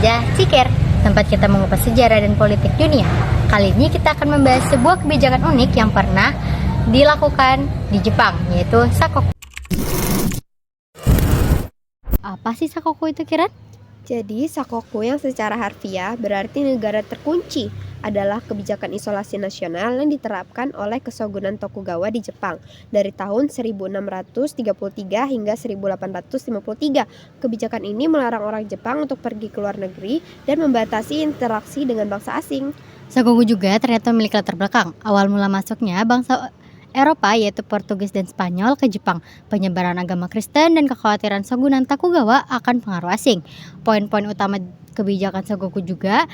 saja Cikir, tempat kita mengupas sejarah dan politik dunia. Kali ini kita akan membahas sebuah kebijakan unik yang pernah dilakukan di Jepang, yaitu Sakoku. Apa sih Sakoku itu, Kiran? Jadi, Sakoku yang secara harfiah berarti negara terkunci adalah kebijakan isolasi nasional yang diterapkan oleh Kesogunan Tokugawa di Jepang dari tahun 1633 hingga 1853. Kebijakan ini melarang orang Jepang untuk pergi ke luar negeri dan membatasi interaksi dengan bangsa asing. Sakoku juga ternyata memiliki latar belakang. Awal mula masuknya bangsa Eropa yaitu Portugis dan Spanyol ke Jepang, penyebaran agama Kristen dan kekhawatiran Shogunan Tokugawa akan pengaruh asing. Poin-poin utama kebijakan Sakoku juga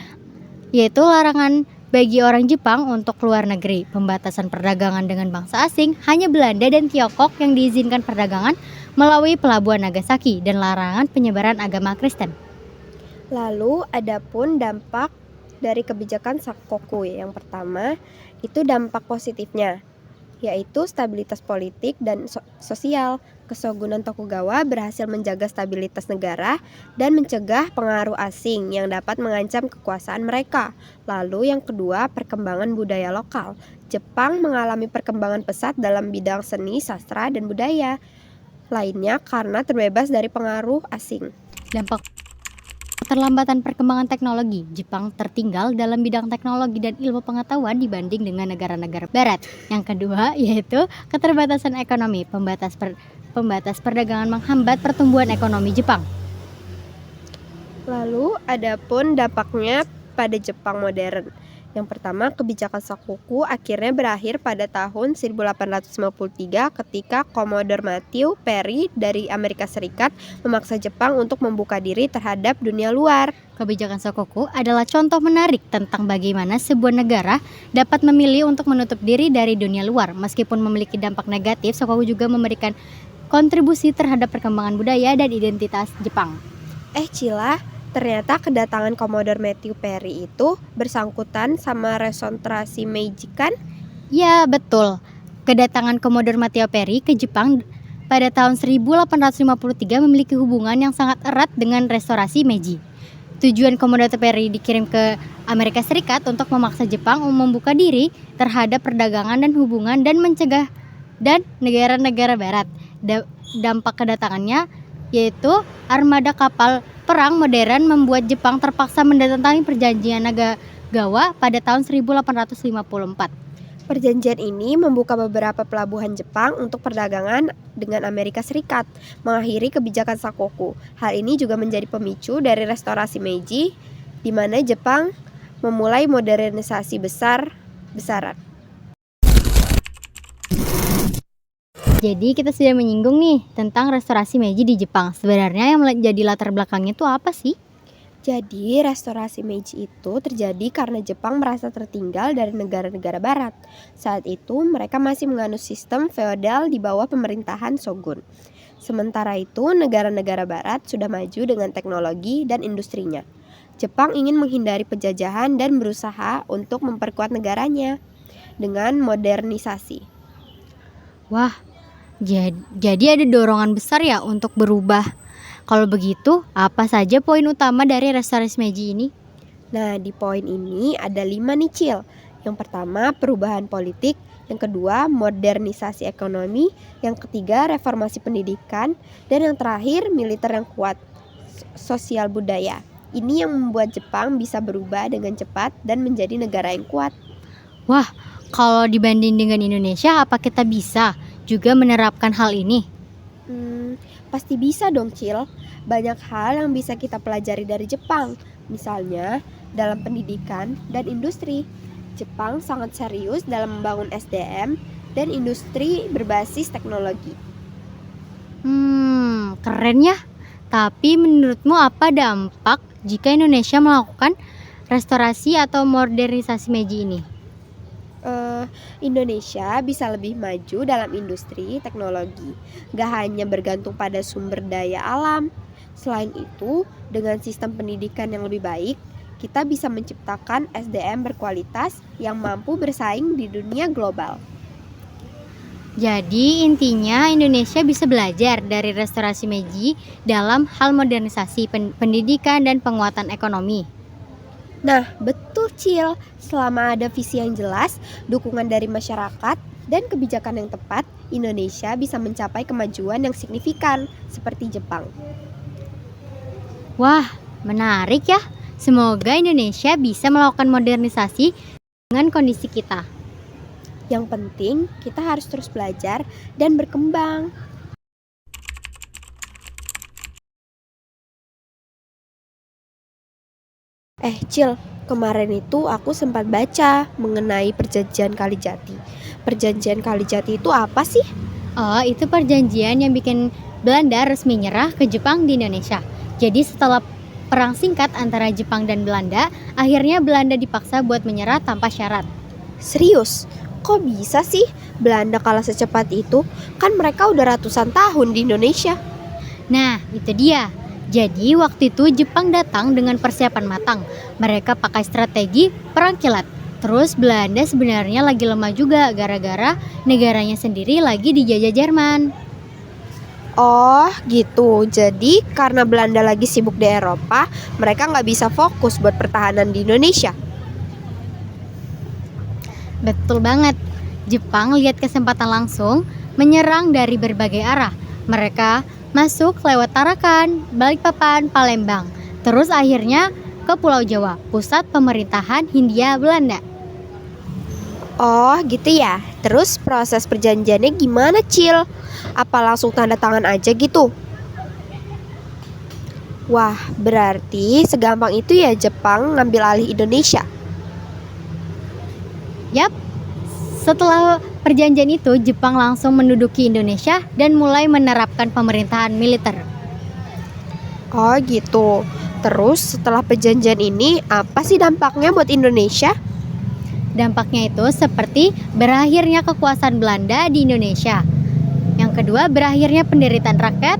yaitu larangan bagi orang Jepang untuk keluar negeri, pembatasan perdagangan dengan bangsa asing, hanya Belanda dan Tiongkok yang diizinkan perdagangan melalui pelabuhan Nagasaki, dan larangan penyebaran agama Kristen. Lalu adapun dampak dari kebijakan Sakoku yang pertama itu dampak positifnya, yaitu stabilitas politik dan sosial. Kesogunan Tokugawa berhasil menjaga stabilitas negara dan mencegah pengaruh asing yang dapat mengancam kekuasaan mereka. Lalu yang kedua, perkembangan budaya lokal. Jepang mengalami perkembangan pesat dalam bidang seni, sastra, dan budaya lainnya karena terbebas dari pengaruh asing. Dampak keterlambatan perkembangan teknologi. Jepang tertinggal dalam bidang teknologi dan ilmu pengetahuan dibanding dengan negara-negara barat. Yang kedua yaitu keterbatasan ekonomi. Pembatas perdagangan menghambat pertumbuhan ekonomi Jepang. Lalu adapun dampaknya pada Jepang modern. Yang pertama, kebijakan Sakoku akhirnya berakhir pada tahun 1853 ketika Commodore Matthew Perry dari Amerika Serikat memaksa Jepang untuk membuka diri terhadap dunia luar. Kebijakan Sakoku adalah contoh menarik tentang bagaimana sebuah negara dapat memilih untuk menutup diri dari dunia luar. Meskipun memiliki dampak negatif, Sakoku juga memberikan kontribusi terhadap perkembangan budaya dan identitas Jepang. Cila, ternyata kedatangan Commodore Matthew Perry itu bersangkutan sama restorasi Meiji kan? Ya, betul. Kedatangan Commodore Matthew Perry ke Jepang pada tahun 1853 memiliki hubungan yang sangat erat dengan restorasi Meiji. Tujuan Commodore Perry dikirim ke Amerika Serikat untuk memaksa Jepang membuka diri terhadap perdagangan dan hubungan dan mencegah dan negara-negara barat. Dampak kedatangannya yaitu armada kapal perang modern membuat Jepang terpaksa menandatangani perjanjian Nagagawa pada tahun 1854. Perjanjian ini membuka beberapa pelabuhan Jepang untuk perdagangan dengan Amerika Serikat, mengakhiri kebijakan Sakoku. Hal ini juga menjadi pemicu dari restorasi Meiji, di mana Jepang memulai modernisasi besar-besaran. Jadi kita sudah menyinggung nih tentang restorasi Meiji di Jepang. Sebenarnya yang menjadi latar belakangnya itu apa sih? Jadi restorasi Meiji itu terjadi karena Jepang merasa tertinggal dari negara-negara barat. Saat itu mereka masih menganut sistem feodal di bawah pemerintahan shogun. Sementara itu negara-negara barat sudah maju dengan teknologi dan industrinya. Jepang ingin menghindari penjajahan dan berusaha untuk memperkuat negaranya dengan modernisasi. Wah, jadi ada dorongan besar ya untuk berubah. Kalau begitu, apa saja poin utama dari restorasi Meiji ini? Nah, di poin ini ada 5 nih, Cil. Yang pertama, perubahan politik. Yang kedua, modernisasi ekonomi. Yang ketiga, reformasi pendidikan. Dan yang terakhir, militer yang kuat, sosial budaya. Ini yang membuat Jepang bisa berubah dengan cepat dan menjadi negara yang kuat. Wah, kalau dibanding dengan Indonesia, apa kita bisa juga menerapkan hal ini? Pasti bisa dong, Cil. Banyak hal yang bisa kita pelajari dari Jepang. Misalnya, dalam pendidikan dan industri. Jepang sangat serius dalam membangun SDM dan industri berbasis teknologi. Keren ya. Tapi menurutmu apa dampak jika Indonesia melakukan restorasi atau modernisasi Meiji ini? Indonesia bisa lebih maju dalam industri teknologi, gak hanya bergantung pada sumber daya alam. Selain itu, dengan sistem pendidikan yang lebih baik, kita bisa menciptakan SDM berkualitas yang mampu bersaing di dunia global. Jadi intinya Indonesia bisa belajar dari restorasi Meiji dalam hal modernisasi pendidikan dan penguatan ekonomi. Nah, betul Cil. Selama ada visi yang jelas, dukungan dari masyarakat, dan kebijakan yang tepat, Indonesia bisa mencapai kemajuan yang signifikan seperti Jepang. Wah, menarik ya. Semoga Indonesia bisa melakukan modernisasi dengan kondisi kita. Yang penting, kita harus terus belajar dan berkembang. Cil, kemarin itu aku sempat baca mengenai Perjanjian Kalijati. Perjanjian Kalijati itu apa sih? Oh, itu perjanjian yang bikin Belanda resmi nyerah ke Jepang di Indonesia. Jadi setelah perang singkat antara Jepang dan Belanda, akhirnya Belanda dipaksa buat menyerah tanpa syarat. Serius? Kok bisa sih Belanda kalah secepat itu? Kan mereka udah ratusan tahun di Indonesia. Nah, itu dia. Jadi waktu itu Jepang datang dengan persiapan matang. Mereka pakai strategi perang kilat. Terus Belanda sebenarnya lagi lemah juga gara-gara negaranya sendiri lagi dijajah Jerman. Oh gitu, jadi karena Belanda lagi sibuk di Eropa, mereka nggak bisa fokus buat pertahanan di Indonesia. Betul banget. Jepang lihat kesempatan langsung menyerang dari berbagai arah. Mereka masuk lewat Tarakan, Balikpapan, Palembang. Terus akhirnya ke Pulau Jawa, pusat pemerintahan Hindia Belanda. Oh gitu ya, terus proses perjanjiannya gimana Cil? Apa langsung tanda tangan aja gitu? Wah, berarti segampang itu ya Jepang ngambil alih Indonesia. Yap, setelah perjanjian itu Jepang langsung menduduki Indonesia dan mulai menerapkan pemerintahan militer. Oh gitu. Terus setelah perjanjian ini apa sih dampaknya buat Indonesia? Dampaknya itu seperti berakhirnya kekuasaan Belanda di Indonesia. Yang kedua, berakhirnya penderitaan rakyat.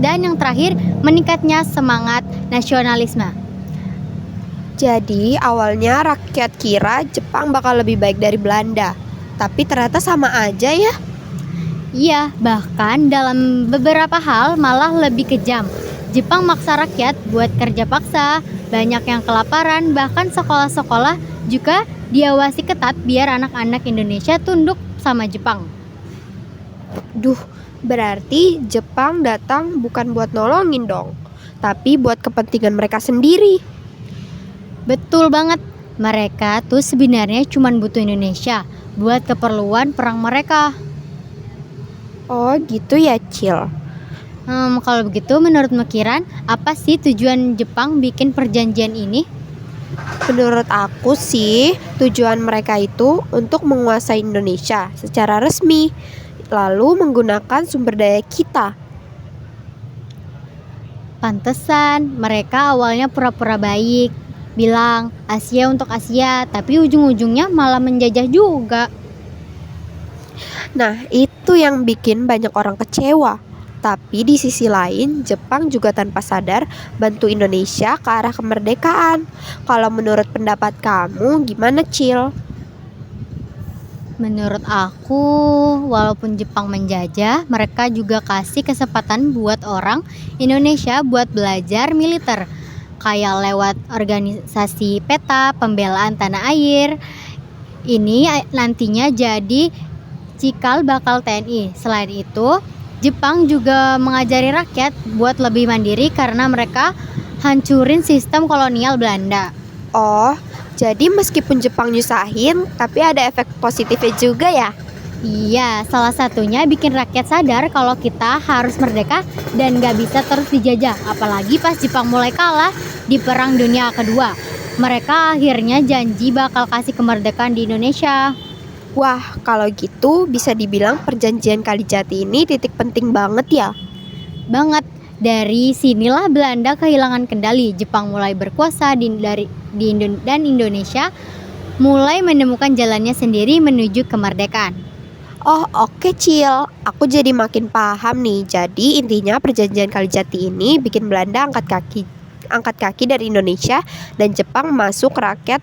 Dan yang terakhir, meningkatnya semangat nasionalisme. Jadi awalnya rakyat kira Jepang bakal lebih baik dari Belanda, tapi ternyata sama aja ya. Iya, bahkan dalam beberapa hal malah lebih kejam. Jepang maksa rakyat buat kerja paksa, banyak yang kelaparan, bahkan sekolah-sekolah juga diawasi ketat biar anak-anak Indonesia tunduk sama Jepang. Duh, berarti Jepang datang bukan buat nolongin dong, tapi buat kepentingan mereka sendiri. Betul banget, mereka tuh sebenarnya cuma butuh Indonesia buat keperluan perang mereka. Oh gitu ya Cil. Kalau begitu menurut Mekiran, apa sih tujuan Jepang bikin perjanjian ini? Menurut aku sih tujuan mereka itu untuk menguasai Indonesia secara resmi, lalu menggunakan sumber daya kita. Pantesan mereka awalnya pura-pura baik, bilang Asia untuk Asia, tapi ujung-ujungnya malah menjajah juga. Nah, itu yang bikin banyak orang kecewa. Tapi di sisi lain, Jepang juga tanpa sadar bantu Indonesia ke arah kemerdekaan. Kalau menurut pendapat kamu, gimana Cil? Menurut aku, walaupun Jepang menjajah, mereka juga kasih kesempatan buat orang Indonesia buat belajar militer. Kayak lewat organisasi PETA, pembelaan tanah air. Ini nantinya jadi cikal bakal TNI. Selain itu, Jepang juga mengajari rakyat buat lebih mandiri karena mereka hancurin sistem kolonial Belanda. Oh, jadi meskipun Jepang nyusahin, tapi ada efek positifnya juga ya? Iya, salah satunya bikin rakyat sadar kalau kita harus merdeka dan gak bisa terus dijajah. Apalagi pas Jepang mulai kalah di Perang Dunia Kedua. Mereka akhirnya janji bakal kasih kemerdekaan di Indonesia. Wah, kalau gitu bisa dibilang perjanjian Kalijati ini titik penting banget ya? Banget. Dari sinilah Belanda kehilangan kendali. Jepang mulai berkuasa dan Indonesia mulai menemukan jalannya sendiri menuju kemerdekaan. Oh oke Cil, aku jadi makin paham nih. Jadi intinya perjanjian Kalijati ini bikin Belanda angkat kaki dari Indonesia dan Jepang masuk rakyat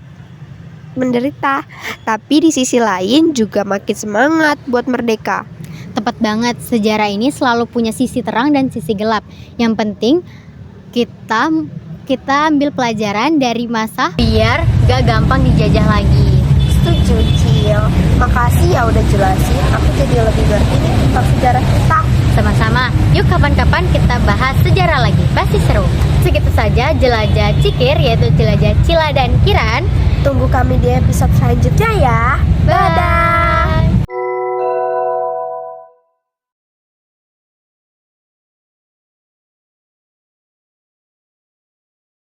menderita. Tapi di sisi lain juga makin semangat buat merdeka. Tepat banget, sejarah ini selalu punya sisi terang dan sisi gelap. Yang penting kita ambil pelajaran dari masa biar gak gampang dijajah lagi. Setuju, Cil. Makasih ya udah jelasin. Aku jadi lebih ngerti nih tentang sejarah kita. Sama-sama, yuk kapan-kapan kita bahas sejarah lagi, pasti seru. Segitu saja jelajah Cikir, yaitu jelajah Cila dan Kiran. Tunggu kami di episode selanjutnya ya. Bye!